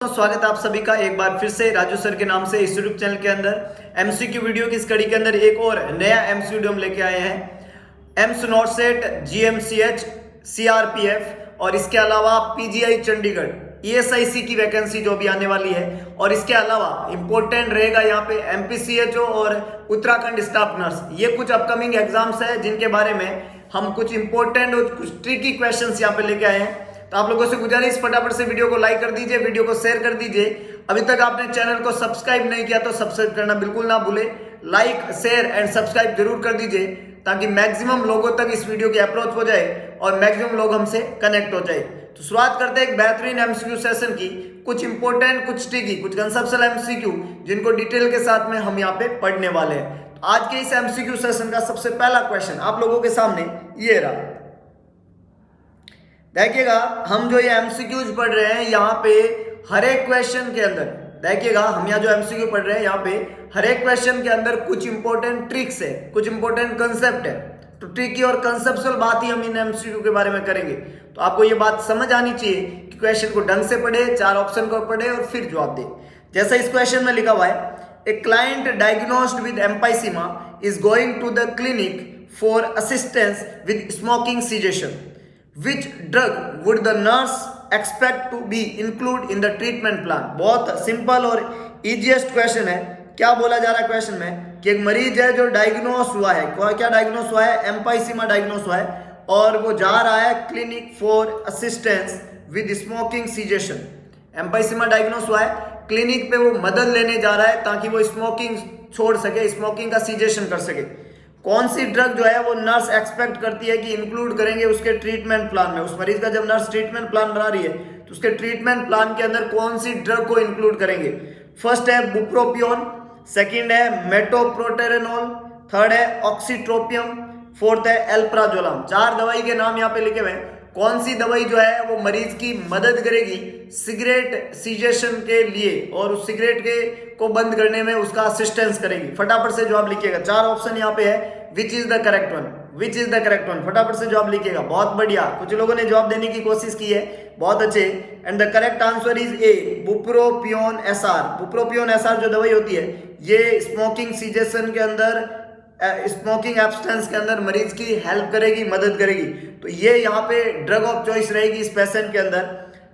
स्वागत है आप सभी का एक बार फिर से राजू सर के नाम से इस यूट्यूब चैनल के अंदर एमसीक्यू वीडियो की इस कड़ी के अंदर एक और नया एमसीक्यू वीडियो हम लेके आए हैं। एम्स नॉर्सेट, जीएमसीएच, सीआरपीएफ और इसके अलावा पीजीआई चंडीगढ़ ईएसआईसी की वैकेंसी जो भी आने वाली है, और इसके अलावा इंपॉर्टेंट रहेगा यहाँ पे एमपीसीएचओ और उत्तराखंड स्टाफ नर्स। ये कुछ अपकमिंग एग्जाम्स है जिनके बारे में हम कुछ इंपॉर्टेंट और कुछ ट्रिकी क्वेश्चंस यहाँ पे लेके आए हैं। तो आप लोगों से गुजारिश, फटाफट से वीडियो को लाइक कर दीजिए, वीडियो को शेयर कर दीजिए। अभी तक आपने चैनल को सब्सक्राइब नहीं किया तो सब्सक्राइब करना बिल्कुल ना भूले। लाइक, शेयर एंड सब्सक्राइब जरूर कर दीजिए ताकि मैक्सिमम लोगों तक इस वीडियो की अप्रोच हो जाए और मैक्सिमम लोग हमसे कनेक्ट हो जाए। तो शुरुआत करते हैं एक बेहतरीन एमसीक्यू सेशन की। कुछ इंपॉर्टेंट, कुछ ट्रिकी, कुछ कंसेप्चुअल एमसीक्यू जिनको डिटेल के साथ में हम यहाँ पे पढ़ने वाले हैं। तो आज के इस एमसीक्यू सेशन का सबसे पहला क्वेश्चन आप लोगों के सामने ये रहा। देखिएगा, हम जो ये एमसीक्यूज पढ़ रहे हैं यहाँ पे हर एक क्वेश्चन के अंदर, देखिएगा हम यहाँ जो एमसीक्यू पढ़ रहे हैं यहाँ पे हर एक क्वेश्चन के अंदर कुछ इंपॉर्टेंट ट्रिक्स है, कुछ इंपॉर्टेंट कंसेप्ट है। तो ट्रिकी और कंसेप्चुअल बात ही हम इन एमसीक्यू के बारे में करेंगे। तो आपको ये बात समझ आनी चाहिए कि क्वेश्चन को ढंग से पढ़े, 4 ऑप्शन को पढ़े और फिर जवाब दे। जैसा इस क्वेश्चन में लिखा हुआ है, a client diagnosed with emphysema is going to the clinic for assistance with smoking cessation. Which drug would the nurse expect to be include in the treatment plan? बहुत सिंपल और इजीएस्ट क्वेश्चन है। क्या बोला जा रहा है question में कि एक मरीज है जो डायग्नोस हुआ है, क्या डायग्नोस हुआ है? एम्पाइसीमा डायग्नोस हुआ है और वो जा रहा है clinic for assistance with smoking cessation. Emphysema diagnose हुआ है, क्लिनिक पे वो मदद लेने जा रहा है ताकि वो स्मोकिंग छोड़ सके, स्मोकिंग का सीजेशन कर सके। कौन सी ड्रग जो है वो नर्स एक्सपेक्ट करती है कि इंक्लूड करेंगे उसके ट्रीटमेंट प्लान में? उस मरीज का जब नर्स ट्रीटमेंट प्लान बना रही है तो उसके ट्रीटमेंट प्लान के अंदर कौन सी ड्रग को इंक्लूड करेंगे? फर्स्ट है बुप्रोपियोन, सेकंड है मेटोप्रोटेरेनॉल, थर्ड है ऑक्सीट्रोपियम, फोर्थ है एल्प्राजोलम। 4 दवाई के नाम यहाँ पे लिखे हुए हैं। कौन सी दवाई जो है वो मरीज की मदद करेगी सिगरेट सीजेशन के लिए और उस सिगरेट के को बंद करने में उसका असिस्टेंस करेगी? फटाफट से जवाब लिखिएगा। 4 ऑप्शन यहाँ पे है। Which is the correct one? Which is the correct one? फटाफट से जवाब लिखिएगा। बहुत बढ़िया, कुछ लोगों ने जवाब देने की कोशिश की है, बहुत अच्छे। And the correct answer is a, bupropion SR. Bupropion SR जो दवाई होती है ये स्मोकिंग सीजेशन के अंदर, स्मोकिंग एब्सटेंस के अंदर मरीज की हेल्प करेगी, मदद करेगी। तो ये यहाँ पे ड्रग ऑफ चॉइस रहेगी इस पेशेंट के अंदर।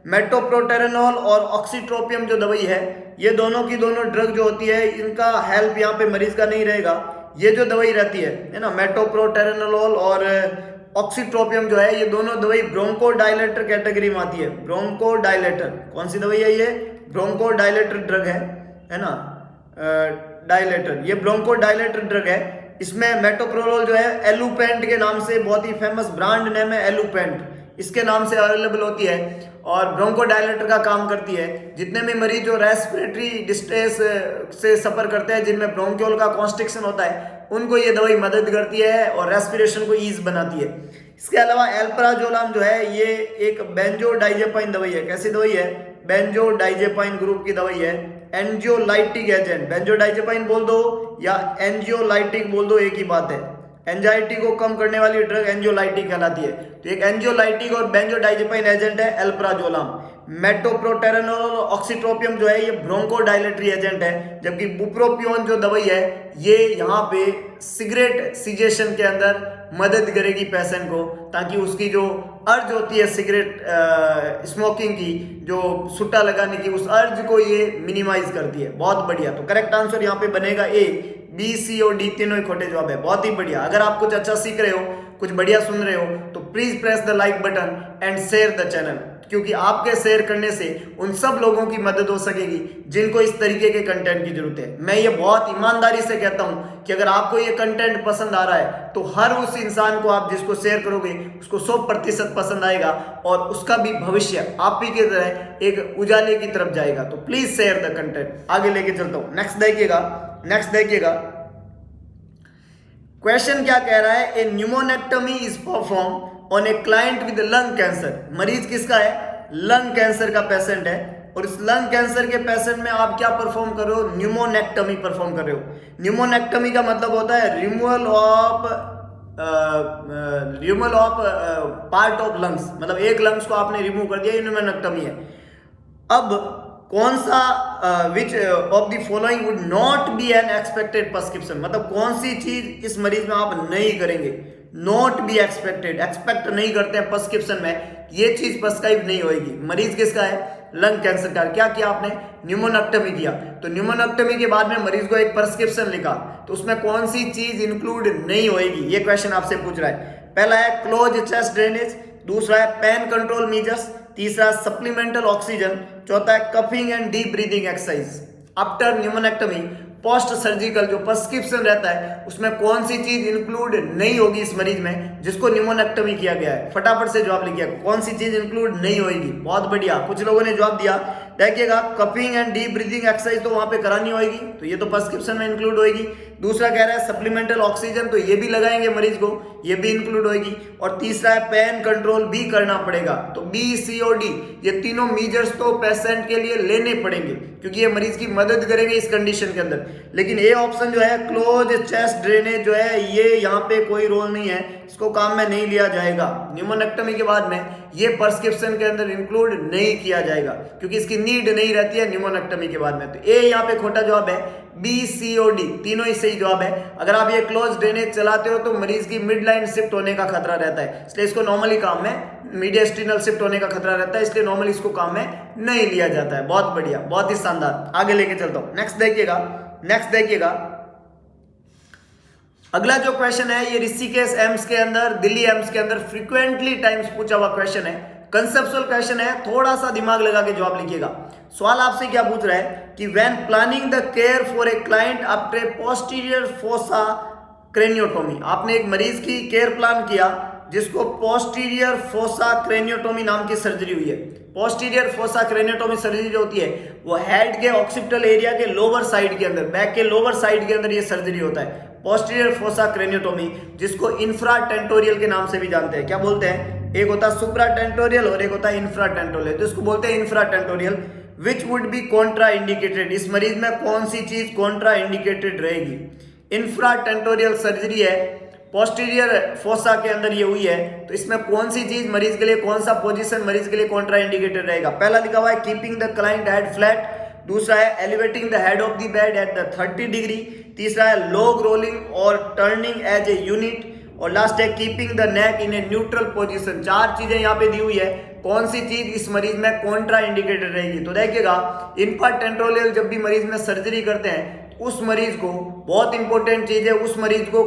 मेटोप्रोटेरेनॉल और ऑक्सीट्रोपियम जो दवाई है, ये दोनों की दोनों ड्रग जो होती है इनका हेल्प यहाँ पे मरीज का नहीं रहेगा। ये जो दवाई रहती है ना, मेटोप्रोटेरेनॉल और ऑक्सीट्रोपियम जो है, ये दोनों दवाई ब्रोंको डायलेटर कैटेगरी में आती है। ब्रोंको डायलेटर कौन सी दवाई है? ये ब्रोंको डायलेटर ड्रग है ना, डायलेटर, ये ब्रोंको डायलेटर ड्रग है। इसमें मेटोप्रोलोल जो है एलुपेंट के नाम से, बहुत ही फेमस ब्रांड नेम है एलुपेंट, इसके नाम से अवेलेबल होती है और ब्रोंको डायलेटर का काम करती है। जितने भी मरीज जो रेस्पिरेटरी डिस्ट्रेस से सफर करते हैं, जिनमें ब्रोंकियोल का कॉन्स्ट्रिक्शन होता है, उनको ये दवाई मदद करती है और रेस्पिरेशन को ईज बनाती है। इसके अलावा एल्प्राजोलम जो है ये एक बेंजोडाइजेपाइन दवाई है। कैसी दवाई है? बेंजोडाइजेपाइन ग्रुप की दवाई है। एंजियोलाइटिक एजेंट, बेंजोडाइजेपाइन बोल दो या एंजियोलाइटिक बोल दो, एक ही बात है। एंजाइटी को कम करने वाली ड्रग एंजियोलाइटिक कहलाती है। तो एक एंजियोलाइटिक और बेंजोडाइजेपाइन एजेंट है एल्प्राजोलम। मेटोप्रोटेरेनॉल और ऑक्सीट्रोपियम जो है ये ब्रोंकोडायलेटरी एजेंट है, जबकि बुप्रोपियोन जो दवाई है ये यहाँ पे सिगरेट सीजेशन के अंदर मदद करेगी पेशेंट को, ताकि उसकी जो अर्ज होती है सिगरेट स्मोकिंग की, जो सुट्टा लगाने की, उस अर्ज को ये मिनिमाइज करती है। बहुत बढ़िया। तो करेक्ट आंसर यहाँ पे बनेगा ए, बी, सी और डी तीनों ही खोटे जवाब है। बहुत ही बढ़िया। अगर आप कुछ अच्छा सीख रहे हो, कुछ बढ़िया सुन रहे हो, तो please press the like button and share the channel, क्योंकि आपके शेयर करने से उन सब लोगों की मदद हो सकेगी जिनको इस तरीके के कंटेंट की जरूरत है। मैं ये बहुत ईमानदारी से कहता हूं कि अगर आपको ये कंटेंट पसंद आ रहा है तो हर उस इंसान को आप जिसको शेयर करोगे उसको 100% पसंद आएगा और उसका भी भविष्य आप ही की तरह एक उजाले की तरफ जाएगा। तो प्लीज शेयर द कंटेंट। आगे लेके चलता हूं। नेक्स्ट देखिएगा क्वेश्चन क्या कह रहा है? A pneumonectomy is perform on a client with lung cancer. मरीज किसका है? लंग कैंसर का पेशेंट है और इस लंग कैंसर के पेशेंट में आप क्या परफॉर्म कर रहे हो? न्यूमोनेक्टमी परफॉर्म कर रहे हो। न्यूमोनेक्टमी का मतलब होता है removal of part of lungs, मतलब एक लंग्स को आपने रिमूव कर दिया, न्यूमोनेक्टमी है। अब कौन सा which of the following would not be N expected prescription, मतलब कौन सी चीज इस मरीज में आप नहीं करेंगे, नॉट बी एक्सपेक्टेड, एक्सपेक्ट नहीं करते हैं प्रिस्क्रिप्शन में, ये चीज प्रिस्क्राइब नहीं होगी। मरीज किसका है? लंग कैंसर का। क्या किया आपने? न्यूमोनेक्टमी किया, तो न्यूमोनेक्टमी के बाद में मरीज को एक प्रिस्क्रिप्शन लिखा, तो उसमें कौन सी चीज इंक्लूड नहीं होगी, ये क्वेश्चन आपसे पूछ रहा है। पहला है क्लोज चेस्ट ड्रेनेज, दूसरा है पेन कंट्रोल मेजर्स, तीसरा सप्लीमेंटल ऑक्सीजन, चौथा है coughing and deep breathing exercise. After pneumonectomy post surgical जो प्रिस्क्रिप्शन रहता है उसमें कौन सी चीज इंक्लूड नहीं होगी इस मरीज में जिसको न्यूमोनेक्टमी किया गया है? फटाफट से जवाब लिखिए, कौन सी चीज इंक्लूड नहीं होगी। बहुत बढ़िया, कुछ लोगों ने जवाब दिया, देखिएगा cupping and deep breathing exercise तो वहां पे करानी होगी, तो ये तो प्रिस्क्रिप्शन में इंक्लूड होगी। दूसरा कह रहा है सप्लीमेंटल ऑक्सीजन, तो ये भी लगाएंगे मरीज को, ये भी इंक्लूड होगी। और तीसरा है पेन कंट्रोल भी करना पड़ेगा, तो बी सी और डी ये तीनों मेजर्स तो पेशेंट के लिए लेने पड़ेंगे क्योंकि ये मरीज की मदद करेंगे इस कंडीशन के अंदर। लेकिन ए ऑप्शन जो है क्लोज चेस्ट ड्रेनेज जो है ये यहाँ पे कोई रोल नहीं है, इसको काम में नहीं लिया जाएगा। न्यूमोनेक्टमी के बाद में ये प्रिस्क्रिप्शन के अंदर इंक्लूड नहीं किया जाएगा क्योंकि इसकी नीड नहीं रहती है न्यूमोनेक्टमी के बाद में। तो ए यहाँ पे खोटा जवाब है, बी सी और डी तीनों ही सही जवाब है। अगर आप ये क्लोज ड्रेनेज चलाते हो तो मरीज की मिड लाइन शिफ्ट होने का खतरा रहता है, इसलिए इसको नॉर्मली काम में मीडियस्टिनल शिफ्ट होने का खतरा रहता है, इसलिए नॉर्मली इसको काम में नहीं लिया जाता है। बहुत बढ़िया, बहुत ही शानदार, आगे लेके चलता हूं। नेक्स्ट देखिएगा, अगला जो क्वेश्चन है ये ऋषिकेश एम्स के अंदर, दिल्ली एम्स के अंदर फ्रीक्वेंटली टाइम्स पूछा हुआ क्वेश्चन है, कंसेप्चुअल क्वेश्चन है, थोड़ा सा दिमाग लगा के जवाब लिखिएगा। सवाल आपसे क्या पूछ रहा है कि when planning the care for a client after posterior fossa craniotomy, आपने एक मरीज की केयर प्लान किया जिसको पोस्टीरियर फोसा क्रेनियोटोमी नाम की सर्जरी हुई है। पोस्टीरियर फोसा क्रेनियोटोमी सर्जरी जो होती है वो हेड के ऑक्सीपिटल एरिया के लोअर साइड के अंदर, बैक के लोअर साइड के अंदर ये सर्जरी होता है, पोस्टीरियर फोसा क्रेनियोटोमी, जिसको इंफ्राटेंटोरियल के नाम से भी जानते हैं। क्या बोलते हैं? एक होता है सुप्राटेंटोरियल और एक होता है इंफ्राटेंटोरियल, तो इसको बोलते हैं infratentorial. Which would be contraindicated, इस मरीज में कौन सी चीज कॉन्ट्रा इंडिकेटेड रहेगी? इंफ्राटेंटोरियल सर्जरी है, पोस्टीरियर फोसा के अंदर ये हुई है, तो इसमें कौन सी चीज मरीज के लिए, कौन सा पोजीशन मरीज के लिए कॉन्ट्रा इंडिकेटेड रहेगा? पहला लिखा हुआ है keeping the client head flat, दूसरा है elevating the head of the bed at the 30 degree, तीसरा है लॉग रोलिंग और टर्निंग एज ए यूनिट, और लास्ट है keeping the neck in a neutral position. चार चीजें यहाँ पे दी हुई है, कौन सी चीज इस मरीज में कॉन्ट्रा इंडिकेटेड रहेगी? तो देखिएगा इंफ्राटेंटोरियल जब भी मरीज में सर्जरी करते हैं उस मरीज को, बहुत इंपॉर्टेंट चीज है, उस मरीज को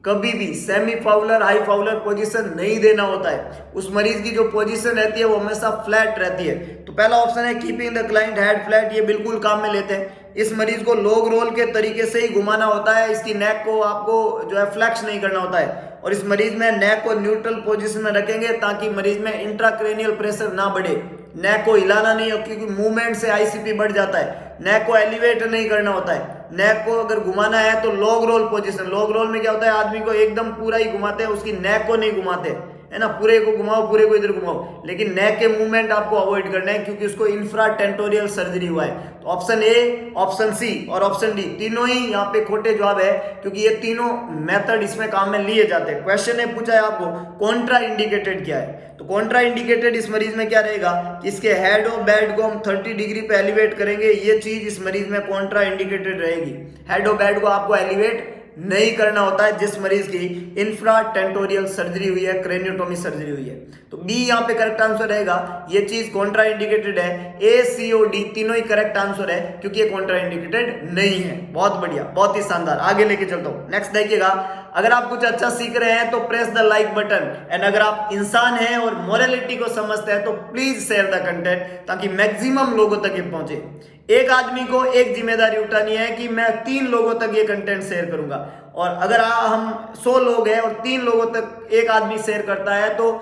कभी भी semi Fowler high Fowler position नहीं देना होता है। उस मरीज की जो पोजीशन रहती है वो हमेशा फ्लैट रहती है। तो पहला ऑप्शन है keeping the client head flat, ये बिल्कुल काम में लेते हैं। इस मरीज को लॉग रोल के तरीके से ही घुमाना होता है, इसकी नेक को आपको जो है फ्लैक्स नहीं करना होता है, और इस मरीज में नेक को न्यूट्रल पोजीशन में रखेंगे ताकि मरीज में इंट्राक्रेनियल प्रेशर ना बढ़े। नेक को हिलाना नहीं हो क्योंकि मूवमेंट से आईसीपी बढ़ जाता है। नेक को एलिवेट नहीं करना होता है, नेक को अगर घुमाना है तो log roll position. Log roll में क्या होता है, आदमी को एकदम पूरा ही घुमाते हैं, उसकी नेक को नहीं घुमाते है ना, पूरे को घुमाओ, पूरे को इधर घुमाओ, लेकिन नेक के मूवमेंट आपको अवॉइड करना है क्योंकि उसको इंफ्राटेंटोरियल सर्जरी हुआ है। तो ऑप्शन ए, ऑप्शन सी और ऑप्शन डी तीनों ही यहाँ पे खोटे जवाब है क्योंकि ये तीनों मेथड इसमें काम में लिए जाते हैं। क्वेश्चन ने पूछा है आपको कॉन्ट्रा इंडिकेटेड क्या है, तो कॉन्ट्रा इंडिकेटेड इस मरीज में क्या रहेगा कि इसके हेड ऑफ बेड को हम 30 डिग्री पे एलिवेट करेंगे, ये चीज इस मरीज में कॉन्ट्रा इंडिकेटेड रहेगी। हेड ऑफ बेड को आपको एलिवेट नहीं करना होता है जिस मरीज की इंफ्राटेंटोरियल सर्जरी हुई है, क्रेनियोटोमी सर्जरी हुई है। तो बी यहाँ पे करेक्ट आंसर रहेगा, ये चीज कॉन्ट्रा इंडिकेटेड है। ए, सी और डी तीनों ही करेक्ट आंसर है क्योंकि ये कॉन्ट्रा इंडिकेटेड नहीं है। बहुत बढ़िया, बहुत ही शानदार, आगे लेके चलता हूं। नेक्स्ट देखिएगा, अगर आप कुछ अच्छा सीख रहे हैं तो press the like button, and अगर आप इंसान हैं और मोरालिटी को समझते हैं तो प्लीज शेयर द कंटेंट ताकि मैक्सिमम लोगों तक ये पहुंचे। एक आदमी को एक जिम्मेदारी उठानी है कि मैं 3 लोगों तक ये कंटेंट शेयर करूंगा, और अगर हम 100 लोग हैं और 3 लोगों तक एक आदमी शेयर करता है तो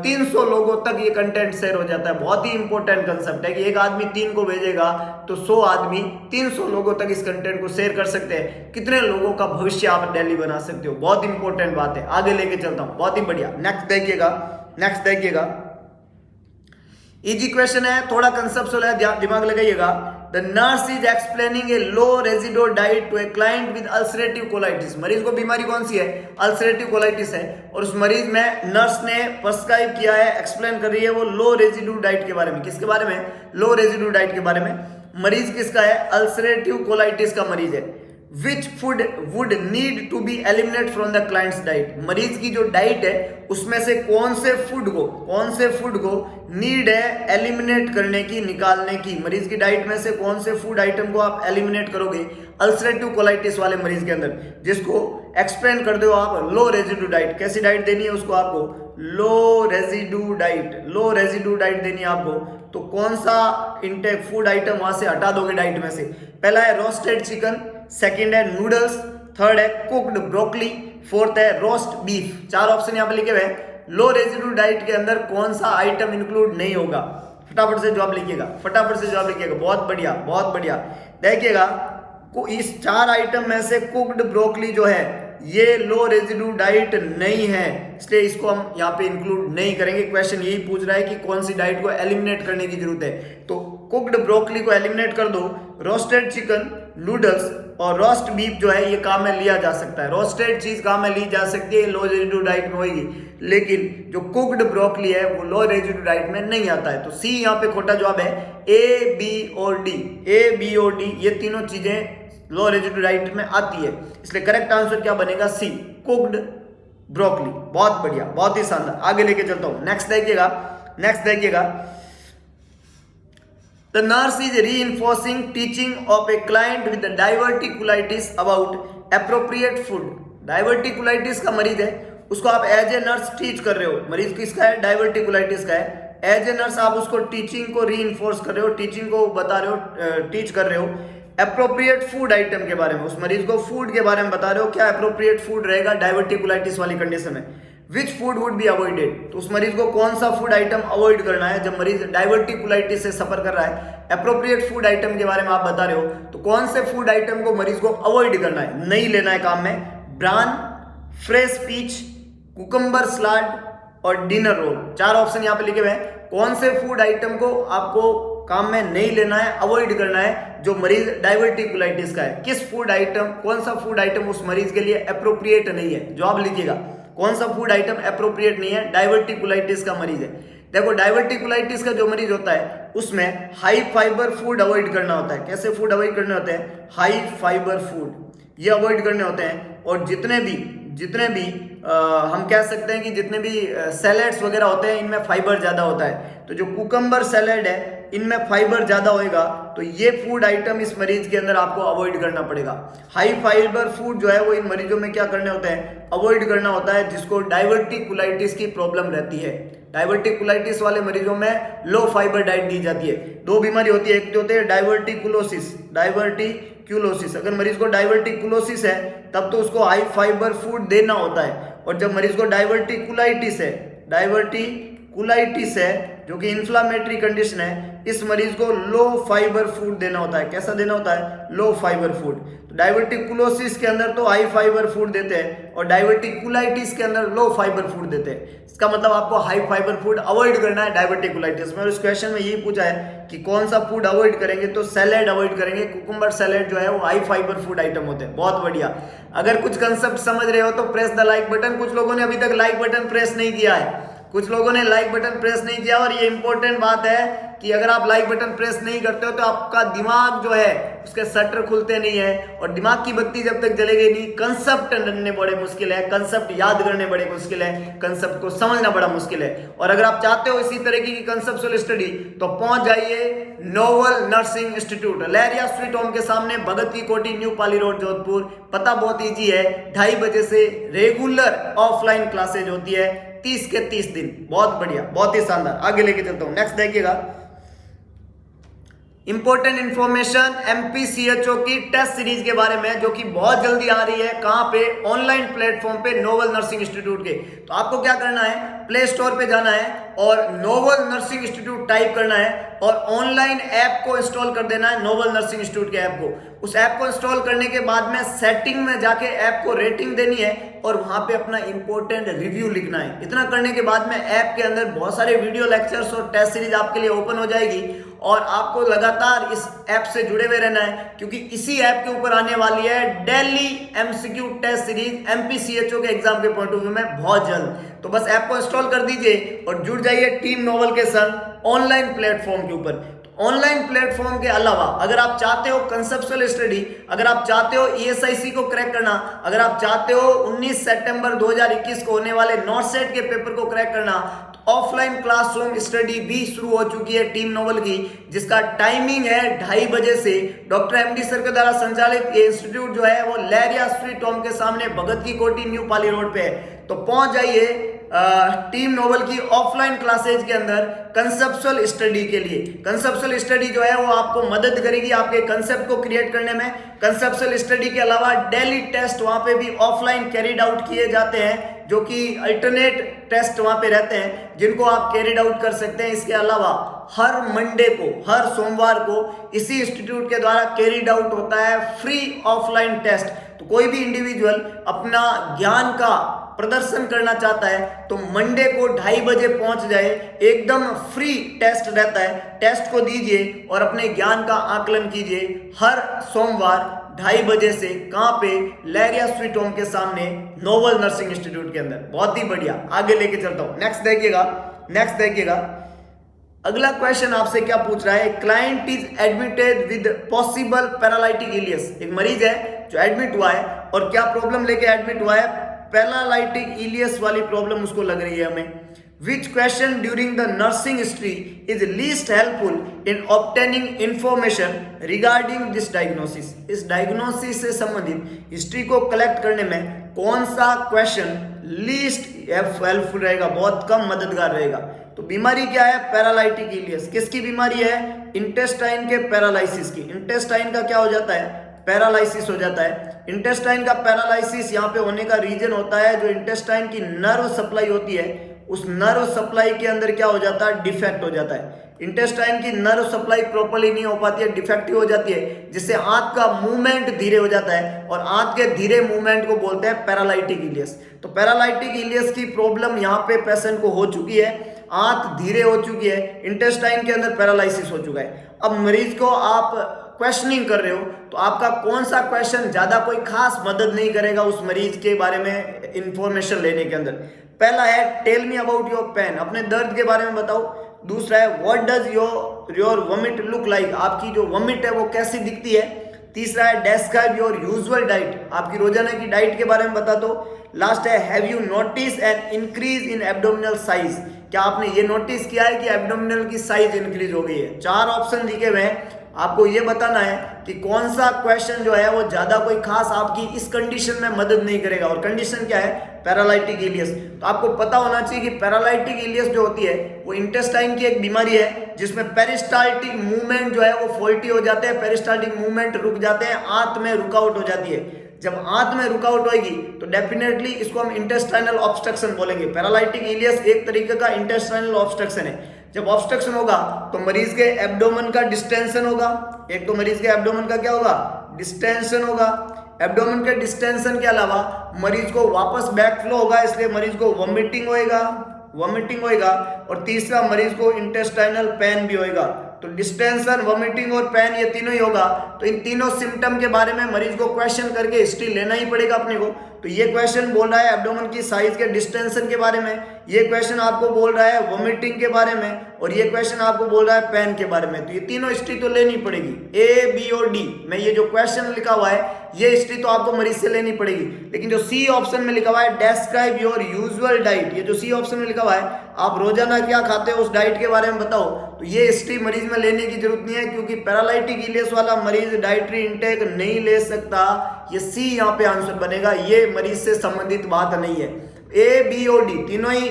300 लोगों तक ये कंटेंट शेयर हो जाता है। बहुत ही इंपॉर्टेंट कंसेप्ट है कि एक आदमी 3 को भेजेगा तो 100 आदमी 300 लोगों तक इस कंटेंट को शेयर कर सकते हैं। कितने लोगों का भविष्य आप डेली बना सकते हो, बहुत इंपॉर्टेंट बात है, आगे लेके चलता हूं। बहुत ही बढ़िया, नेक्स्ट देखिएगा इजी क्वेश्चन है, थोड़ा कंसेप्चुअल है, दिमाग लगाइएगा। The nurse is explaining a low residue diet to a client with ulcerative colitis. मरीज को बीमारी कौन सी है? अल्सरेटिव कोलाइटिस है, और उस मरीज में नर्स ने प्रिस्क्राइब किया है, एक्सप्लेन कर रही है वो लो रेजिडो डाइट के बारे में। किसके बारे में? लो रेजिडो डाइट के बारे में। मरीज किसका है? अल्सरेटिव कोलाइटिस का मरीज है। Which food would need to be eliminated from the client's diet? मरीज की जो डाइट है उसमें से कौन से फूड को नीड है एलिमिनेट करने की, निकालने की? मरीज की डाइट में से कौन से फूड आइटम को आप एलिमिनेट करोगे अल्सरेटिव कोलाइटिस वाले मरीज के अंदर, जिसको एक्सप्लेन कर दो आप लो रेजिडू डाइट। कैसी डाइट देनी है उसको? आपको लो रेजिडू डाइट देनी है आपको। तो कौन सा इंटेक फूड आइटम वहां से हटा दोगे डाइट में से? पहला है रोस्टेड चिकन, सेकंड है नूडल्स, थर्ड है कुक्ड ब्रोकली, फोर्थ है रोस्ट बीफ। 4 ऑप्शन यहाँ पे लिखे हुए हैं। लो रेजिडू डाइट के अंदर कौन सा आइटम इंक्लूड नहीं होगा? फटाफट से जवाब लिखिएगा। बहुत बढ़िया। देखिएगा, इस 4 आइटम में से कुक्ड ब्रोकली जो है ये लो रेजिडू डाइट नहीं है, इसलिए इसको हम यहाँ पे इंक्लूड नहीं करेंगे। क्वेश्चन यही पूछ रहा है कि कौन सी डाइट को एलिमिनेट करने की जरूरत है। तो कुक्ड ब्रोकली को एलिमिनेट कर दो, रोस्टेड चिकन, नूडल्स और रोस्ट बीफ जो है ये काम में लिया जा सकता है। रोस्टेड चीज काम में ली जा सकती है, लो रेजिडू डाइट में होगी, लेकिन जो कुक्ड ब्रोकली है वो लो रेजिडू डाइट में नहीं आता है। तो सी यहाँ पे खोटा जवाब है। ए बी और डी ये तीनों चीजें लो रेजिडू डाइट में आती है, इसलिए करेक्ट आंसर क्या बनेगा? सी, कुक्ड ब्रोकली। बहुत बढ़िया, बहुत ही शानदार। आगे लेके चलता हूं। नेक्स्ट देखिएगा। The nurse is reinforcing teaching of a client with diverticulitis about appropriate food. Diverticulitis का मरीज है, उसको आप एज ए नर्स टीच कर रहे हो। मरीज किसका है? डाइवर्टिकुलाइटिस का है। एज ए नर्स आप उसको टीचिंग को रीइंफोर्स कर रहे हो, टीचिंग को बता रहे हो, टीच कर रहे हो अप्रोप्रिएट फूड आइटम के बारे में। उस मरीज को फूड के बारे में बता रहे हो, क्या अप्रोप्रिएट फूड रहेगा डाइवर्टिकुलाइटिस वाली कंडीशन में। Which food would be avoided? तो उस मरीज को कौन सा फूड आइटम अवॉइड करना है जब मरीज डाइवर्टिकुलाइटिस से सफर कर रहा है? अप्रोप्रिएट फूड आइटम के बारे में आप बता रहे हो, तो कौन से फूड आइटम को मरीज को अवॉइड करना है, नहीं लेना है काम में? ब्रान, फ्रेश पीच, कुकम्बर सलाद और डिनर रोल। 4 ऑप्शन यहाँ पे लिखे हुए हैं। कौन से फूड आइटम को आपको काम में नहीं लेना है, अवॉइड करना है जो मरीज डाइवर्टिकुलाइटिस का है? किस फूड आइटम, कौन सा फूड आइटम उस मरीज के लिए अप्रोप्रिएट नहीं है? जवाब लिखिएगा। कौन सा फूड आइटम अप्रोप्रिएट नहीं है? डाइवर्टिकुलाइटिस का मरीज है। देखो, डाइवर्टिकुलाइटिस का जो मरीज होता है उसमें हाई फाइबर फूड अवॉइड करना होता है। कैसे फूड अवॉइड करने होते हैं? हाई फाइबर फूड ये अवॉइड करने होते हैं। और जितने भी हम कह सकते हैं कि जितने भी सैलेड्स वगैरह होते हैं इनमें फाइबर ज्यादा होता है। तो जो कुकम्बर सैलेड है इनमें फाइबर ज्यादा होएगा, तो ये फूड आइटम इस मरीज के अंदर आपको अवॉइड करना पड़ेगा। हाई फाइबर फूड जो है वो इन मरीजों में क्या करने होते हैं? अवॉइड करना होता है, जिसको डाइवर्टिकुलाइटिस की प्रॉब्लम रहती है। डाइवर्टिकुलाइटिस वाले मरीजों में लो फाइबर डाइट दी जाती है। 2 बीमारी होती है, एक तो होती है डाइवर्टिकुलोसिस। अगर मरीज को डाइवर्टिकुलोसिस है तब तो उसको हाई फाइबर फूड देना होता है, और जब मरीज को डाइवर्टिकुलाइटिस है जो कि इन्फ्लामेटरी कंडीशन है, इस मरीज को लो फाइबर फूड देना होता है। कैसा देना होता है? लो फाइबर फूड। तो डाइवर्टिकुलोसिस के अंदर तो हाई फाइबर फूड देते हैं और डाइवर्टिकुलाइटिस के अंदर लो फाइबर फूड देते हैं। इसका मतलब आपको हाई फाइबर फूड अवॉइड करना है डाइवर्टिकुलाइटिस में। और इस क्वेश्चन में यही पूछा है कि कौन सा फूड अवॉइड करेंगे, तो सैलेड अवॉइड करेंगे। कुकुम्बर सैलेड जो है वो हाई फाइबर फूड आइटम होते हैं। बहुत बढ़िया। अगर कुछ कंसेप्ट समझ रहे हो तो प्रेस द लाइक बटन। कुछ लोगों ने अभी तक लाइक बटन प्रेस नहीं किया है, और ये इंपॉर्टेंट बात है कि अगर आप लाइक बटन प्रेस नहीं करते हो तो आपका दिमाग जो है उसके शटर खुलते नहीं है, और दिमाग की बत्ती जब तक जलेगी नहीं, कंसेप्ट जानने बड़े मुश्किल है, कंसेप्ट याद करने बड़े मुश्किल है, कंसेप्ट को समझना बड़ा मुश्किल है। और अगर आप चाहते हो इसी तरीके की कंसेप्चुअल स्टडी तो पहुंच जाइए नोवल नर्सिंग इंस्टीट्यूट, लहरिया स्वीट होम के सामने, भगत की कोठी, न्यू पाली रोड, जोधपुर। पता बहुत ईजी है, 2:30 बजे से रेगुलर ऑफलाइन क्लासेज होती है 30 के 30 दिन। बहुत बढ़िया, बहुत ही शानदार। आगे लेके चलता हूं। नेक्स्ट देखिएगा, इंपॉर्टेंट इंफॉर्मेशन एमपीसीएचओ की टेस्ट सीरीज के बारे में, जो कि बहुत जल्दी आ रही है। कहां पे? ऑनलाइन प्लेटफॉर्म पे, नोवल नर्सिंग इंस्टीट्यूट के। तो आपको क्या करना है, प्ले स्टोर पे जाना है और नोवल नर्सिंग इंस्टीट्यूट टाइप करना है और ऑनलाइन ऐप को इंस्टॉल कर देना है, नोवल नर्सिंग इंस्टीट्यूट के ऐप को। उस ऐप को इंस्टॉल करने के बाद में सेटिंग में जाके ऐप को रेटिंग देनी है और वहां पे अपना इंपॉर्टेंट रिव्यू लिखना है। इतना करने के बाद में ऐप के अंदर बहुत सारे वीडियो लेक्चर्स और टेस्ट सीरीज आपके लिए ओपन हो जाएगी और आपको लगातार इस ऐप से जुड़े हुए रहना है, क्योंकि इसी ऐप के ऊपर आने वाली है डेली एमसीक्यू टेस्ट सीरीज एमपीसीएचओ के एग्जाम के पॉइंट ऑफ व्यू में बहुत जल्द। तो बस ऐप को इंस्टॉल कर दीजिए और जुड़ जाइए टीम नोवल के संग ऑनलाइन प्लेटफॉर्म के ऊपर। ऑनलाइन प्लेटफॉर्म के अलावा अगर आप चाहते हो कंसेप्चुअल स्टडी, अगर आप चाहते हो ईएसआईसी को क्रैक करना, अगर आप चाहते हो 19 सितंबर 2021 को होने वाले नॉर्थ सेट के पेपर को क्रैक करना, तो ऑफलाइन क्लासरूम स्टडी भी शुरू हो चुकी है टीम नोवल की, जिसका टाइमिंग है 2:30 बजे से। डॉक्टर एमडी सर के द्वारा संचालित ये इंस्टीट्यूट जो है वो लहरिया स्ट्रीट होम के सामने भगत की कोठी न्यू पाली रोड पे है। तो पहुंच जाइए टीम नोवल की ऑफलाइन क्लासेज के अंदर कंसेप्चुअल स्टडी के लिए। कंसेप्चुअल स्टडी जो है वो आपको मदद करेगी आपके कंसेप्ट को क्रिएट करने में। कंसेप्चुअल स्टडी के अलावा डेली टेस्ट वहां पे भी ऑफलाइन कैरिड आउट किए जाते हैं, जो कि अल्टरनेट टेस्ट वहां पे रहते हैं जिनको आप कैरिड आउट कर सकते हैं। इसके अलावा हर मंडे को, हर सोमवार को इसी इंस्टीट्यूट के द्वारा कैरिड आउट होता है फ्री ऑफलाइन टेस्ट। तो कोई भी इंडिविजुअल अपना ज्ञान का प्रदर्शन करना चाहता है तो मंडे को 2:30 बजे पहुंच जाए, एकदम फ्री टेस्ट रहता है। टेस्ट को दीजिए और अपने ज्ञान का आकलन कीजिए हर सोमवार 2:30 बजे से। कहां पे? लहरिया स्वीट होम के सामने नोवल नर्सिंग इंस्टीट्यूट के अंदर। बहुत ही बढ़िया, आगे लेके चलता हूं। नेक्स्ट देखिएगा, अगला क्वेश्चन आपसे क्या पूछ रहा है। Client is admitted with possible paralytic ileus. एक मरीज है जो एडमिट हुआ है और क्या प्रॉब्लम लेके एडमिट हुआ है? पैरालिटिक इलियस वाली प्रॉब्लम उसको लग रही है हमें। Which question during the nursing history is least helpful in obtaining information regarding this diagnosis? इस डायग्नोसिस से संबंधित हिस्ट्री को कलेक्ट करने में कौन सा क्वेश्चन लीस्ट हेल्पफुल रहेगा, बहुत कम मददगार रहेगा? तो बीमारी क्या है? Paralytic ileus. किसकी बीमारी है? इंटेस्टाइन के पैरालिसिस की। इंटेस्टाइन का क्या हो जाता है? पैरालाइसिस हो जाता है। इंटेस्टाइन का पैरालाइसिस यहाँ पे होने का रीजन होता है जो इंटेस्टाइन की नर्व सप्लाई होती है, उस नर्व सप्लाई के अंदर क्या हो जाता है? डिफेक्ट हो जाता है। इंटेस्टाइन की नर्व सप्लाई प्रॉपर्ली नहीं हो पाती है, डिफेक्टिव हो जाती है, जिससे आंत का मूवमेंट धीरे हो जाता है और आंत के धीरे मूवमेंट को बोलते हैं पैरालाइटिक इलियस। तो पैरालाइटिक इलियस की प्रॉब्लम यहाँ पे पेशेंट को हो चुकी है, आंत धीरे हो चुकी है, इंटेस्टाइन के अंदर पैरालाइसिस हो चुका है। अब मरीज को आप क्वेश्चनिंग कर रहे हो तो आपका कौन सा क्वेश्चन ज्यादा कोई खास मदद नहीं करेगा उस मरीज के बारे में इंफॉर्मेशन लेने के अंदर। पहला है tell me about your pain, अपने दर्द के बारे में बताओ। दूसरा है what does your vomit look like, आपकी जो वॉमिट है वो कैसी दिखती है। तीसरा है डिस्क्राइब योर यूजुअल डाइट, आपकी रोजाना की डाइट के बारे में बता दो। लास्ट है have you notice an increase in abdominal size, क्या आपने ये नोटिस किया है कि एब्डोमिनल की साइज इंक्रीज हो गई है। 4 ऑप्शन दिखे हुए हैं, आपको ये बताना है कि कौन सा क्वेश्चन जो है वो ज्यादा कोई खास आपकी इस कंडीशन में मदद नहीं करेगा। और कंडीशन क्या है? Paralytic ileus. तो आपको पता होना चाहिए कि पैरालाइटिक इलियस जो होती है वो इंटेस्टाइन की एक बीमारी है जिसमें पेरिस्टाल्टिक मूवमेंट जो है वो फॉल्टी हो जाते हैं, पेरिस्टाल्टिक मूवमेंट रुक जाते हैं, आंत में रुकावट हो जाती है। जब आंत में रुकावट होगी तो डेफिनेटली इसको हम इंटेस्टाइनल ऑब्स्ट्रक्शन बोलेंगे। पैरालाइटिक इलियस एक तरीके का इंटेस्टाइनल ऑब्स्ट्रक्शन है। जब ऑब्स्ट्रक्शन होगा तो मरीज के एब्डोमेन का डिस्टेंशन होगा। एक तो मरीज के एब्डोमेन का क्या होगा? डिस्टेंशन होगा। एब्डोमेन के डिस्टेंशन के अलावा मरीज को वापस बैक फ्लो होगा, इसलिए मरीज को वॉमिटिंग होएगा। और तीसरा मरीज को इंटेस्टाइनल पेन भी होएगा। तो डिस्टेंशन, वॉमिटिंग और पेन ये तीनों ही होगा। तो इन तीनों सिम्टम के बारे में मरीज को क्वेश्चन करके हिस्ट्री लेना ही पड़ेगा अपने को। तो ये क्वेश्चन बोल रहा है एब्डोमेन की साइज के डिस्टेंशन के बारे में, ये क्वेश्चन आपको बोल रहा है वॉमिटिंग के बारे में, और ये क्वेश्चन आपको बोल रहा है पेन के बारे में। तो ये तीनों हिस्ट्री तो लेनी पड़ेगी, ए बी और डी में ये जो क्वेश्चन लिखा हुआ है ये हिस्ट्री तो आपको मरीज से लेनी पड़ेगी। लेकिन जो सी ऑप्शन में लिखा हुआ है डिस्क्राइब योर यूजुअल डाइट, ये जो सी ऑप्शन में लिखा हुआ है आप रोजाना क्या खाते हो उस डाइट के बारे में बताओ, तो ये हिस्ट्री मरीज में लेने की जरूरत नहीं है, क्योंकि पैरालाइटिक इलियस वाला मरीज डाइटरी इंटेक नहीं ले सकता। ये सी यहाँ पे आंसर बनेगा, ये मरीज से संबंधित बात नहीं है। ए बी और डी तीनों ही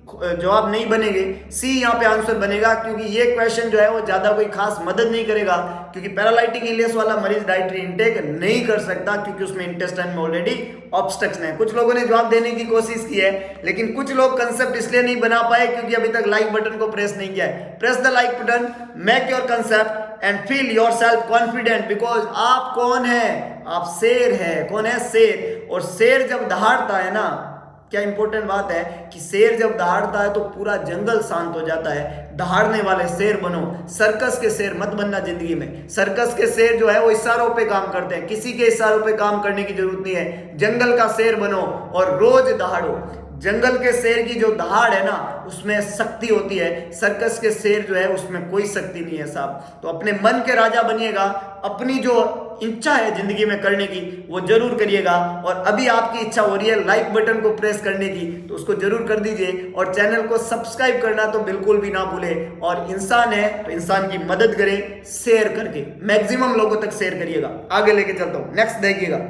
जवाब नहीं बनेंगे, सी यहाँ पे आंसर बनेगा, क्योंकि ये क्वेश्चन जो है वो ज्यादा कोई खास मदद नहीं करेगा, क्योंकि पैरालाइटिक इलियस वाला मरीज डाइटरी इंटेक नहीं कर सकता, क्योंकि उसमें इंटेस्टाइन में ऑलरेडी ऑब्स्ट्रक्शन है। कुछ लोगों ने जवाब देने की कोशिश की है, लेकिन कुछ लोग कंसेप्ट इसलिए नहीं बना पाए क्योंकि अभी तक लाइक बटन को प्रेस नहीं किया है। Press the like button, make your concept and feel your self confident, because आप कौन है? आप शेर है। कौन है? शेर। और शेर जब दहाड़ता है ना, क्या इंपॉर्टेंट बात है कि शेर जब दहाड़ता है तो पूरा जंगल शांत हो जाता है। दहाड़ने वाले शेर बनो, सर्कस के शेर मत बनना जिंदगी में। सर्कस के शेर जो है वो इशारों पे काम करते हैं, किसी के इशारों पे काम करने की जरूरत नहीं है। जंगल का शेर बनो और रोज दहाड़ो। जंगल के शेर की जो दहाड़ है ना उसमें शक्ति होती है, सर्कस के शेर जो है उसमें कोई शक्ति नहीं है साहब। तो अपने मन के राजा बनिएगा, अपनी जो इच्छा है जिंदगी में करने की वो जरूर करिएगा। और अभी आपकी इच्छा हो रही है लाइक बटन को प्रेस करने की, तो उसको जरूर कर दीजिए, और चैनल को सब्सक्राइब करना तो बिल्कुल भी ना भूले। और इंसान है तो इंसान की मदद करें शेयर करके, मैक्सिमम लोगों तक शेयर करिएगा। आगे लेके चलता हूं, नेक्स्ट देखिएगा।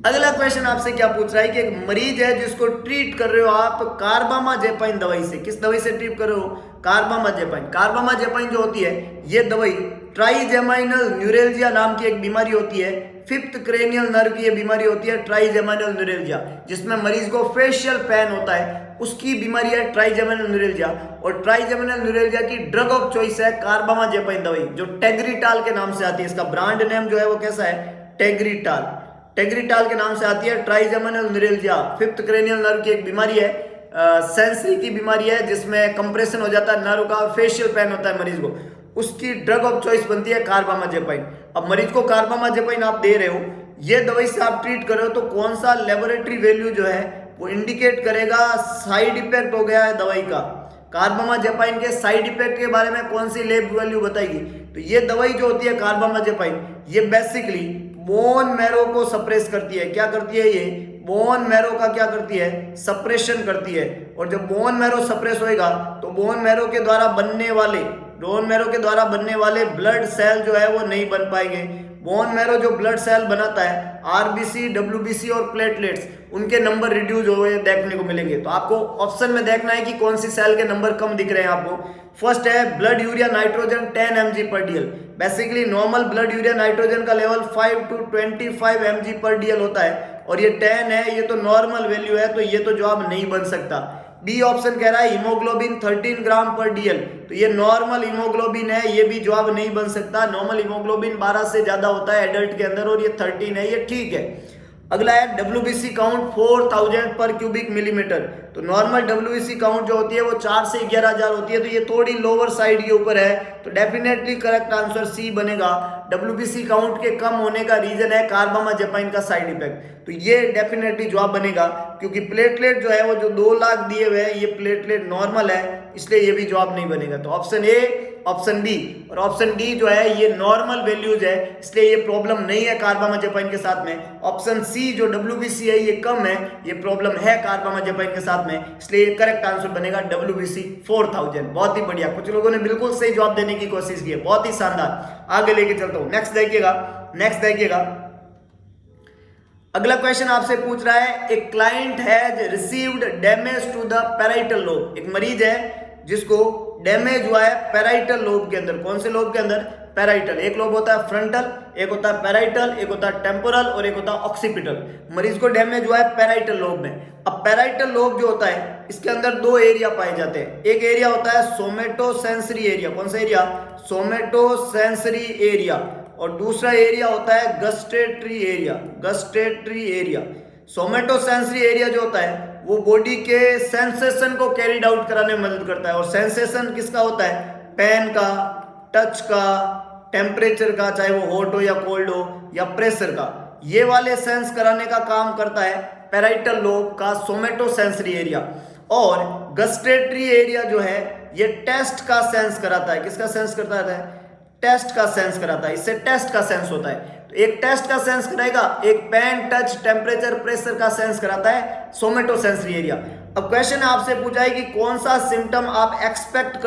अगला क्वेश्चन आपसे क्या पूछ रहा है कि एक मरीज है जिसको ट्रीट कर रहे हो आप कार्बामाजेपाइन दवाई से। किस दवाई से ट्रीट कर रहे हो? कार्बामाजेपाइन। कार्बामाजेपाइन जो होती है ये दवाई ट्राइजेमाइनल न्यूरेल्जिया नाम की एक बीमारी होती है, फिफ्थ क्रेनियल नर्व की ये बीमारी होती है ट्राइजेमाइनल न्यूरेल्जिया, जिसमें मरीज को फेशियल पेन होता है, उसकी बीमारी है ट्राइजेमाइनल न्यूरेल्जिया। और ट्राइजेमाइनल न्यूरेल्जिया की ड्रग ऑफ चॉइस है कार्बामाजेपाइन दवाई, जो टेग्रिटाल के नाम से आती है। इसका ब्रांड नेम जो है वो कैसा है? टेग्रिटाल। टेग्रिटाल के नाम से आती है। Trigeminal neuralgia fifth cranial nerve की एक बीमारी है, सेंसरी की बीमारी है, जिसमें कंप्रेशन हो जाता है नर्व का और फेशियल पेन होता है मरीज को। उसकी ड्रग ऑफ चॉइस बनती है कार्बामाजेपाइन। अब मरीज को कार्बामाजेपाइन आप दे रहे हो, ये दवाई से आप ट्रीट कर रहे हो, तो कौन सा लेबोरेटरी वैल्यू जो है वो इंडिकेट करेगा साइड इफेक्ट हो गया है दवाई का। कार्बामाजेपाइन के साइड इफेक्ट के बारे में कौन सी लैब वैल्यू बताएगी? तो ये दवाई जो होती है कार्बामाजेपाइन, ये बेसिकली बोन मैरो को सप्रेस करती है। क्या करती है? ये बोन मैरो का क्या करती है? सप्रेशन करती है। और जब बोन मैरो सप्रेस होएगा तो बोन मैरो के द्वारा बनने वाले ब्लड सेल जो है वो नहीं बन पाएंगे। बोन मैरो जो ब्लड सेल बनाता है, आरबीसी, डब्ल्यूबीसी और प्लेटलेट्स, उनके नंबर रिड्यूस हुए देखने को मिलेंगे। तो आपको ऑप्शन में देखना है कि कौन सी सेल के नंबर कम दिख रहे हैं आपको। फर्स्ट है blood urea nitrogen 10 mg/dl। Basically normal blood urea nitrogen का लेवल 5 to 25 mg/dl होता है, और ये 10 है, ये तो नॉर्मल वैल्यू है, तो ये तो जवाब नहीं बन सकता। बी ऑप्शन कह रहा है हीमोग्लोबिन 13 g/dl, तो ये नॉर्मल हीमोग्लोबिन है, ये भी जवाब नहीं बन सकता। नॉर्मल हीमोग्लोबिन 12 से ज्यादा होता है एडल्ट के अंदर, और ये 13 है, ये ठीक है। अगला है डब्ल्यूबीसी काउंट 4000 पर क्यूबिक मिलीमीटर। तो नॉर्मल डब्ल्यूबीसी काउंट जो होती है वो 4 से 11,000 होती है, तो ये थोड़ी लोअर साइड के ऊपर है, तो डेफिनेटली करेक्ट आंसर सी बनेगा। डब्ल्यूबीसी काउंट के कम होने का रीजन है कार्बामाजेपाइन का साइड इफेक्ट, तो ये डेफिनेटली जवाब बनेगा, क्योंकि प्लेटलेट जो है वो जो 2 लाख दिए हुए हैं, ये प्लेटलेट नॉर्मल है, इसलिए ये भी जवाब नहीं बनेगा। तो ऑप्शन ए, ऑप्शन बी और ऑप्शन डी जो है ये नॉर्मल वैल्यूज है, इसलिए ये प्रॉब्लम नहीं है कार्बामाजेपाइन के साथ में। ऑप्शन सी जो डब्ल्यूबीसी है ये कम है, ये प्रॉब्लम है कार्बामाजेपाइन के साथ में, इसलिए ये करेक्ट आंसर बनेगा डब्ल्यूबीसी 4000। बहुत ही बढ़िया, कुछ लोगों ने बिल्कुल सही जवाब देने की कोशिश की है, बहुत ही शानदार। आगे लेके चलता हूं, नेक्स्ट देखिएगा। अगला क्वेश्चन आपसे पूछ रहा है एक client has received damage to the parietal lobe. एक मरीज है जिसको डैमेज हुआ है पैराइटल लोब के अंदर। कौन से लोब के अंदर? पैराइटल। एक लोब होता है फ्रंटल, एक होता है पैराइटल, एक होता है टेम्पोरल और एक होता है ऑक्सीपिटल। मरीज को डैमेज हुआ है पैराइटल लोब में। अब पैराइटल लोब जो होता है इसके अंदर 2 एरिया पाए जाते हैं। एक एरिया होता है सोमेटोसेंसरी एरिया। कौन सा एरिया? सोमेटोसेंसरी एरिया। और दूसरा एरिया होता है गस्टेटरी एरिया। सोमेटोसेंसरी एरिया जो होता है वो बॉडी के सेंसेशन को कैरिड आउट कराने में मदद करता है। और सेंसेशन किसका होता है? पेन का, टच का, टेम्परेचर का, चाहे वो हॉट हो या कोल्ड हो, या प्रेशर का, ये वाले सेंस कराने का काम करता है पैराइटल लोब का सोमेटोसेंसरी एरिया। और गस्टेटरी एरिया जो है ये टेस्ट का सेंस कराता है। किसका सेंस करता है? टेस्ट का सेंस कराता है। इससे टेस्ट का सेंस होता है, तो एक टेस्ट का सेंस कराएगा, एक पेन, टच, टेम्परेचर, प्रेशर का सेंस कराता है सोमेटोसेंसरी एरिया। अब क्वेश्चन आपसे पूछा है कि कौन सा सिम्टम आप एक्सपेक्ट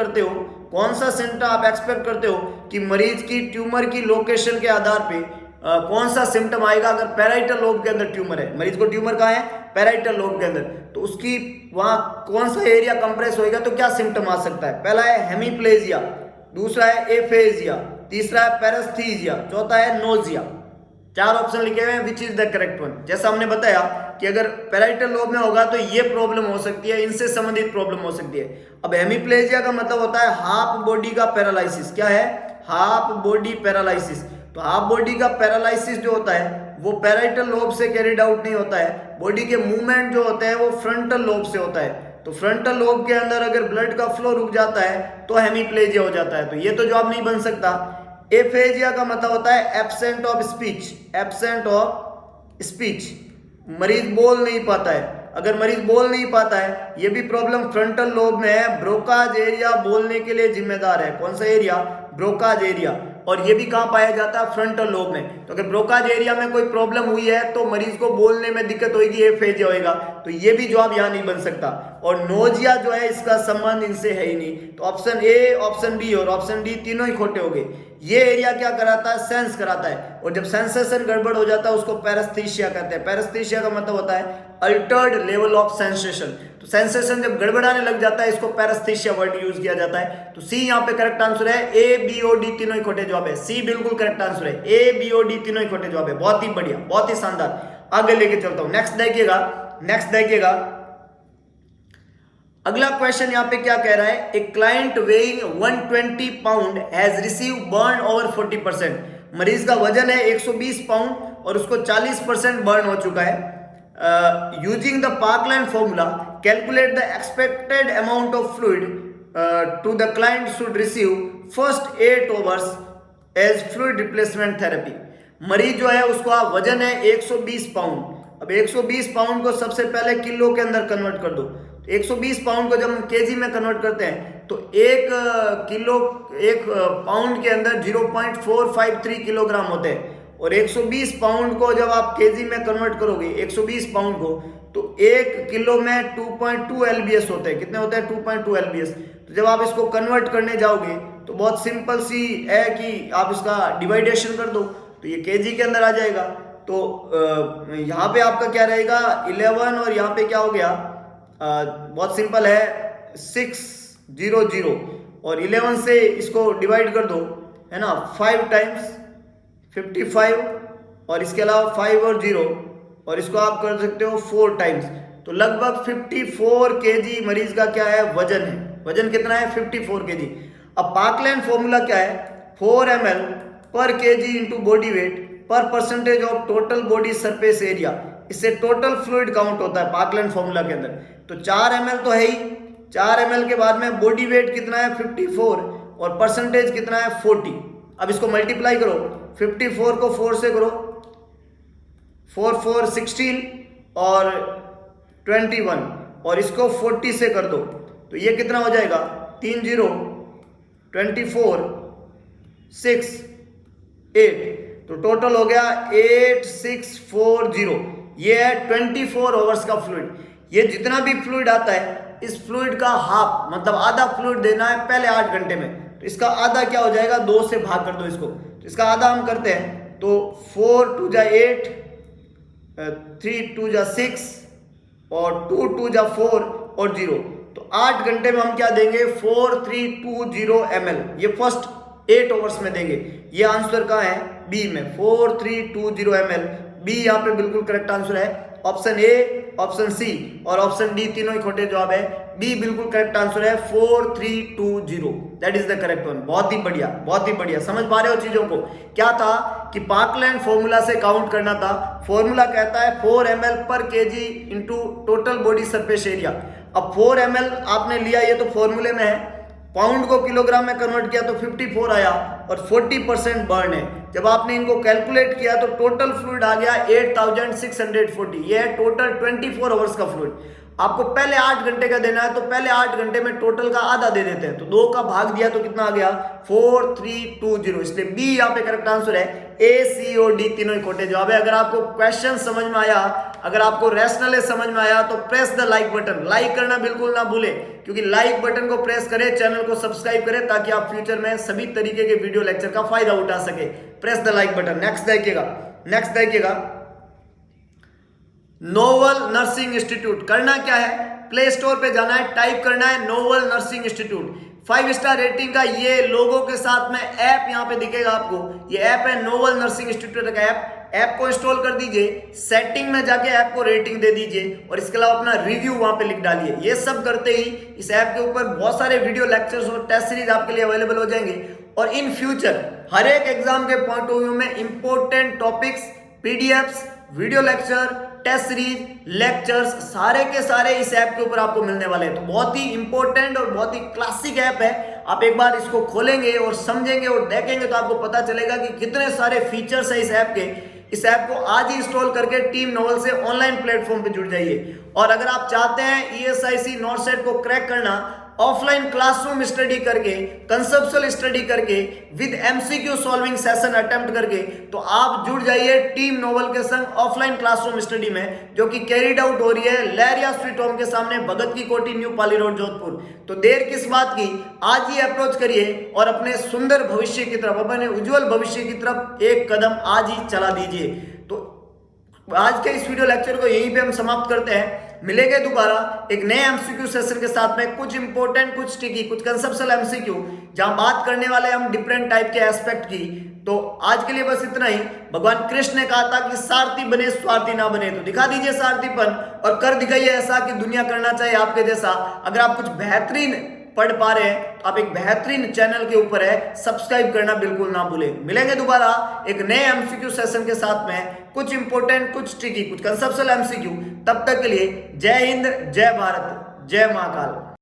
करते हो कि मरीज की ट्यूमर की लोकेशन के आधार पे कौन सा सिम्टम आएगा अगर पैराइटल लोब के अंदर ट्यूमर है, मरीज को ट्यूमर कहाँ है, पैराइटल लोब के अंदर, तो उसकी वहां कौन सा एरिया कंप्रेस होएगा तो क्या सिम्टम आ सकता है। पहला है हेमीप्लेजिया, दूसरा है एफेजिया, तीसरा है पैरेस्थीजिया, चौथा है नोजिया। 4 ऑप्शन लिखे हुए हैं, which is the correct one. जैसा हमने बताया कि अगर पैराइटल लोब में होगा तो ये प्रॉब्लम हो सकती है, इनसे संबंधित प्रॉब्लम हो सकती है। अब हेमीप्लेजिया का मतलब होता है हाफ बॉडी का पैरालिसिस। क्या है, हाफ बॉडी पैरालिसिस। तो हाफ बॉडी का पैरालिसिस जो होता है वो पैराइटल लोब से कैरिड आउट नहीं होता है, बॉडी के मूवमेंट जो होते हैं वो फ्रंटल लोब से होता है। तो फ्रंटल लोब के अंदर अगर ब्लड का फ्लो रुक जाता है तो हेमीप्लेजिया हो जाता है। तो ये तो जवाब नहीं बन सकता। एफेजिया का मतलब होता है absent of speech, absent of speech, मरीज बोल नहीं पाता है। अगर मरीज बोल नहीं पाता है, ये भी प्रॉब्लम फ्रंटल लोब में है। ब्रोकाज एरिया बोलने के लिए जिम्मेदार है। कौन सा एरिया, ब्रोकाज एरिया, और ये भी कहाँ पाया जाता है, फ्रंटल लोब में। तो अगर ब्रोकाज एरिया में कोई प्रॉब्लम हुई है तो मरीज को बोलने में दिक्कत होगी, एफेजिया होएगा। तो ये भी जवाब यहाँ नहीं बन सकता। और नोजिया जो है इसका संबंध इनसे है ही नहीं। तो ऑप्शन ए, ऑप्शन बी और ऑप्शन डी तीनों ही खोटे हो गए। ये एरिया क्या कराता है, सेंस कराता है, और जब सेंसेशन गड़बड़ हो जाता है उसको पैरेस्थीसिया कहते हैं। पैरेस्थीसिया का मतलब होता है अल्टर्ड लेवल ऑफ सेंसेशन। तो सेंसेशन जब गड़बड़ाने लग जाता है इसको पैरेस्थीसिया वर्ड यूज किया जाता है। तो सी यहाँ पे करेक्ट आंसर है। ए, बी और डी तीनों ही खोटे जवाब है। सी बिल्कुल करेक्ट आंसर है। ए, बी और डी तीनों ही खोटे जवाब है। बहुत ही बढ़िया, बहुत ही शानदार। आगे लेके चलता हूं। नेक्स्ट देखिएगा, नेक्स्ट देखिएगा। अगला क्वेश्चन यहाँ पे क्या कह रहा है, a client weighing 120 pound has receive burn over 40%। मरीज का वजन है 120 पाउंड और उसको 40% बर्न हो चुका है। Using the Parkland formula calculate the expected amount of fluid to the client should receive first 8 hours as fluid replacement therapy. मरीज जो है उसका वजन है 120 पाउंड। अब 120 पाउंड को सबसे पहले किलो के अंदर कन्वर्ट कर दो। 120 पाउंड को जब हम केजी में कन्वर्ट करते हैं तो एक किलो, एक पाउंड के अंदर 0.453 किलोग्राम होते हैं। और 120 पाउंड को जब आप केजी में कन्वर्ट करोगे, 120 पाउंड को, तो 1 किलो में 2.2 एलबीएस होते हैं। कितने होते हैं, 2.2 एलबीएस। तो जब आप इसको कन्वर्ट करने जाओगे तो बहुत सिंपल सी है कि आप इसका डिवाइडेशन कर दो तो ये केजी के अंदर आ जाएगा। तो यहाँ पे आपका क्या रहेगा, 11, और यहाँ पे क्या हो गया, बहुत सिंपल है, 600, और 11 से इसको डिवाइड कर दो, है ना, 5 टाइम्स 55, और इसके अलावा 5 और 0, और इसको आप कर सकते हो 4 टाइम्स। तो लगभग 54 केजी मरीज का क्या है, वजन है। वजन कितना है, 54 केजी। अब पार्कलैंड फॉर्मूला क्या है, 4 ml पर केजी इंटू बॉडी वेट पर percentage of total body surface area. इससे टोटल फ्लूइड काउंट होता है पार्कलैंड फॉर्मूला के अंदर। तो 4 ml तो है ही, 4 ml के बाद में बॉडी वेट कितना है 54 और परसेंटेज कितना है 40। अब इसको मल्टीप्लाई करो, 54 को 4 से करो, 4 4 16 और 21, और इसको 40 से कर दो तो ये कितना हो जाएगा, 3 0 24 6 8, तो टोटल हो गया 8640। ये है 24 आवर्स का फ्लूइड। ये जितना भी फ्लूइड आता है इस फ्लूइड का हाफ, मतलब आधा फ्लूइड देना है पहले 8 घंटे में। तो इसका आधा क्या हो जाएगा, 2 से भाग कर दो इसको। तो इसका आधा हम करते हैं तो 4 2 जा 8, 3 2 जा 6 और 2 2 जा 4 और 0। तो 8 घंटे में हम क्या देंगे, 4320 ml। ये फर्स्ट 8 आवर्स में देंगे। ये आंसर कहाँ है, बी में, 4320 ml। बी यहाँ पे बिल्कुल करेक्ट आंसर है। ऑप्शन ए, ऑप्शन सी और ऑप्शन डी तीनों ही खोटे जवाब है। बी बिल्कुल करेक्ट आंसर है, 4320, that is the correct one. बहुत ही बढ़िया, बहुत ही बढ़िया। समझ पा रहे हो चीजों को। क्या था कि पार्कलैंड फॉर्मूला से काउंट करना था। फॉर्मूला कहता है 4 ml पर KG into total body surface area. अब 4 ml आपने लिया, ये तो फॉर्मूले में है, पाउंड को किलोग्राम में कन्वर्ट किया तो 54 आया और 40% बर्न है। जब आपने इनको कैलकुलेट किया तो टोटल फ्लूइड आ गया 8640। ये है टोटल 24 आवर्स का फ्लूइड। आपको पहले 8 घंटे का देना है तो पहले 8 घंटे में टोटल का आधा दे देते हैं, तो 2 का भाग दिया तो कितना आ गया 4320, इसलिए बी यहाँ पे करेक्ट आंसर है। ए सी और डी तीनों इकट्ठे जवाब है। अगर आपको क्वेश्चन समझ में आया, अगर आपको रैशनल समझ में आया तो press the like button, like करना बिल्कुल ना भूले, क्योंकि लाइक बटन को प्रेस करें, चैनल को सब्सक्राइब करें ताकि आप फ्यूचर में सभी तरीके के वीडियो लेक्चर का फायदा उठा सके। Press the like button. Next देखिएगा नोवल नर्सिंग इंस्टीट्यूट। करना क्या है, प्ले स्टोर पे जाना है, टाइप करना है novel nursing institute. 5 star rating का ये लोगो के साथ में ऐप यहाँ पे दिखेगा आपको, ये ऐप है नोवल नर्सिंग इंस्टीट्यूट का ऐप को इंस्टॉल कर दीजिए, सेटिंग में जाके ऐप को रेटिंग दे दीजिए और इसके अलावा अपना रिव्यू वहां पे लिख डालिए। ये सब करते ही इस ऐप के ऊपर बहुत सारे वीडियो लेक्चर्स और टेस्ट सीरीज आपके लिए अवेलेबल हो जाएंगे और इन फ्यूचर हर एक एग्जाम के पॉइंट ऑफ व्यू में important topics, PDFs, video lecture, test series, lectures सारे के सारे इस ऐप के ऊपर आपको मिलने वाले हैं। तो बहुत ही इंपॉर्टेंट और बहुत ही क्लासिक ऐप है। आप एक बार इसको खोलेंगे और समझेंगे और देखेंगे तो आपको पता चलेगा कि कितने सारे फीचर्स है इस ऐप के। इस ऐप को आज ही इंस्टॉल करके टीम नोवल से ऑनलाइन प्लेटफॉर्म पे जुड़ जाइए। और अगर आप चाहते हैं ईएसआईसी नॉट सेट को क्रैक करना ऑफलाइन क्लासरूम स्टडी करके, कंसेप्चुअल स्टडी करके, with MCQ solving session attempt करके, तो आप जुड़ जाइए टीम नोवल के संग ऑफलाइन क्लासरूम स्टडी में, जो कि कैरिड आउट हो रही है लहरिया स्वीट होम के सामने, भगत की कोठी, न्यू पाली रोड, जोधपुर। तो देर किस बात की, आज ही अप्रोच करिए और अपने सुंदर भविष्य की तरफ, अपने उज्जवल भविष्य की तरफ एक कदम आज ही चला दीजिए। तो आज के इस वीडियो लेक्चर को यहीं पे हम समाप्त करते हैं। मिलेंगे दोबारा एक नए एमसीक्यू सेशन के साथ में, कुछ इंपॉर्टेंट, कुछ ट्रिकी, कुछ कंसेप्चुअल एमसीक्यू, जहां बात करने वाले हम डिफरेंट टाइप के एस्पेक्ट की। तो आज के लिए बस इतना ही। भगवान कृष्ण ने कहा था कि सारथी बने स्वार्थी ना बने, तो दिखा दीजिए सारथीपन और कर दिखाइए ऐसा कि दुनिया करना चाहिए आपके जैसा। अगर आप कुछ बेहतरीन पढ़ पा रहे हैं तो आप एक बेहतरीन चैनल के ऊपर है, सब्सक्राइब करना बिल्कुल ना भूलें। मिलेंगे दोबारा एक नए एमसीक्यू सेशन के साथ में, कुछ इंपॉर्टेंट, कुछ ट्रिकी, कुछ कंसेप्चुअल एमसीक्यू। तब तक के लिए जय हिंद, जय भारत, जय महाकाल।